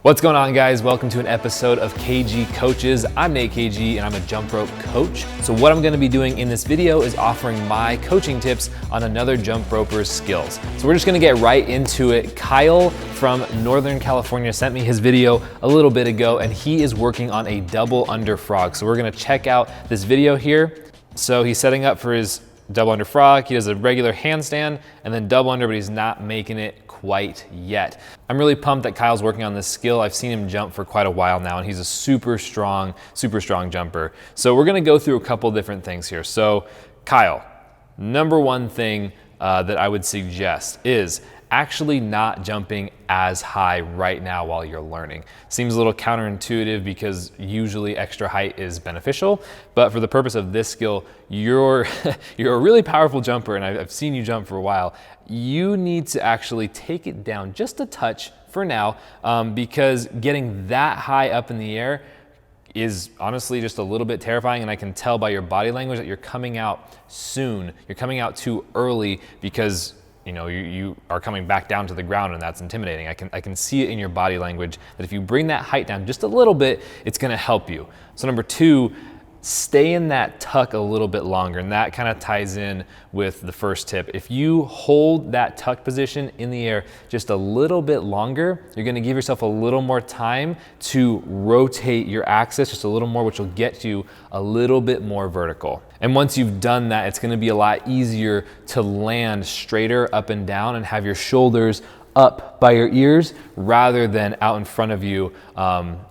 What's going on, guys? Welcome to an episode of KG Coaches. I'm Nate KG and I'm a jump rope coach. So what I'm gonna be doing in this video is offering my coaching tips on another jump roper's skills. So we're just gonna get right into it. Kyle from Northern California sent me his video a little bit ago and he is working on a double under frog. So we're gonna check out this video here. So he's setting up for his double under frog. He does a regular handstand and then double under, but he's not making it quite yet. I'm really pumped that Kyle's working on this skill. I've seen him jump for quite a while now and he's a super strong jumper. So we're gonna go through a couple different things here. So Kyle, number one thing that I would suggest is actually not jumping as high right now while you're learning. Seems a little counterintuitive because usually extra height is beneficial, but for the purpose of this skill, you're a really powerful jumper and I've seen you jump for a while. You need to actually take it down just a touch for now because getting that high up in the air is honestly just a little bit terrifying, and I can tell by your body language that you're coming out soon. You're coming out too early because you are coming back down to the ground, and that's intimidating. I can see it in your body language that if you bring that height down just a little bit, it's gonna help you. So number two, stay in that tuck a little bit longer, and that kind of ties in with the first tip. If you hold that tuck position in the air just a little bit longer, you're gonna give yourself a little more time to rotate your axis just a little more, which will get you a little bit more vertical. And once you've done that, it's gonna be a lot easier to land straighter up and down and have your shoulders up by your ears rather than out in front of you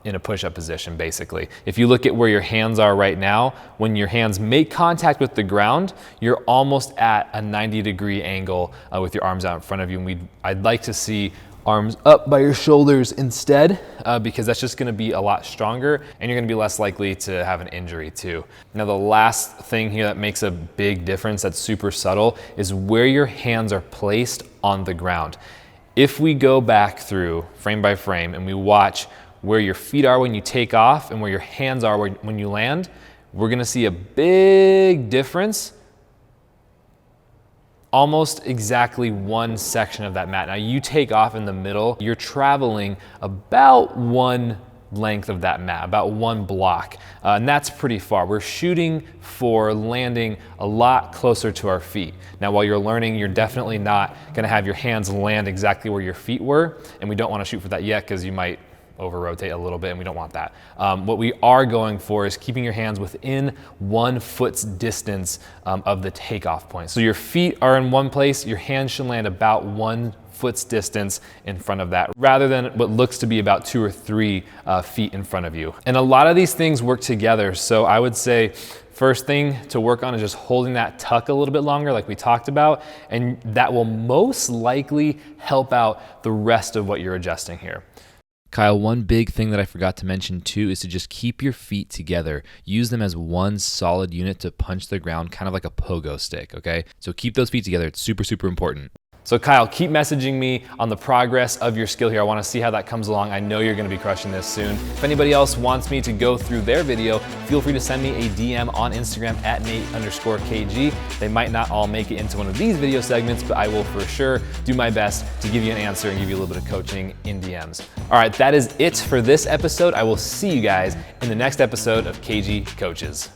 in a push-up position, basically. If you look at where your hands are right now, when your hands make contact with the ground, you're almost at a 90-degree angle with your arms out in front of you. And I'd like to see arms up by your shoulders instead, because that's just gonna be a lot stronger and you're gonna be less likely to have an injury too. Now, the last thing here that makes a big difference that's super subtle is where your hands are placed on the ground. If we go back through frame by frame and we watch where your feet are when you take off and where your hands are when you land, we're gonna see a big difference, almost exactly one section of that mat. Now you take off in the middle, you're traveling about one length of that mat, about one block, and that's pretty far. We're shooting for landing a lot closer to our feet. Now, while you're learning, you're definitely not gonna have your hands land exactly where your feet were, and we don't wanna shoot for that yet because you might over-rotate a little bit and we don't want that. What we are going for is keeping your hands within 1 foot's distance of the takeoff point. So your feet are in one place, your hands should land about 1 foot's distance in front of that, rather than what looks to be about 2 or 3 feet in front of you. And a lot of these things work together. So I would say first thing to work on is just holding that tuck a little bit longer like we talked about, and that will most likely help out the rest of what you're adjusting here. Kyle, one big thing that I forgot to mention too is to just keep your feet together. Use them as one solid unit to punch the ground, kind of like a pogo stick, okay? So keep those feet together. It's super, super important. So Kyle, keep messaging me on the progress of your skill here. I wanna see how that comes along. I know you're gonna be crushing this soon. If anybody else wants me to go through their video, feel free to send me a DM on Instagram at Nate_KG. They might not all make it into one of these video segments, but I will for sure do my best to give you an answer and give you a little bit of coaching in DMs. All right, that is it for this episode. I will see you guys in the next episode of KG Coaches.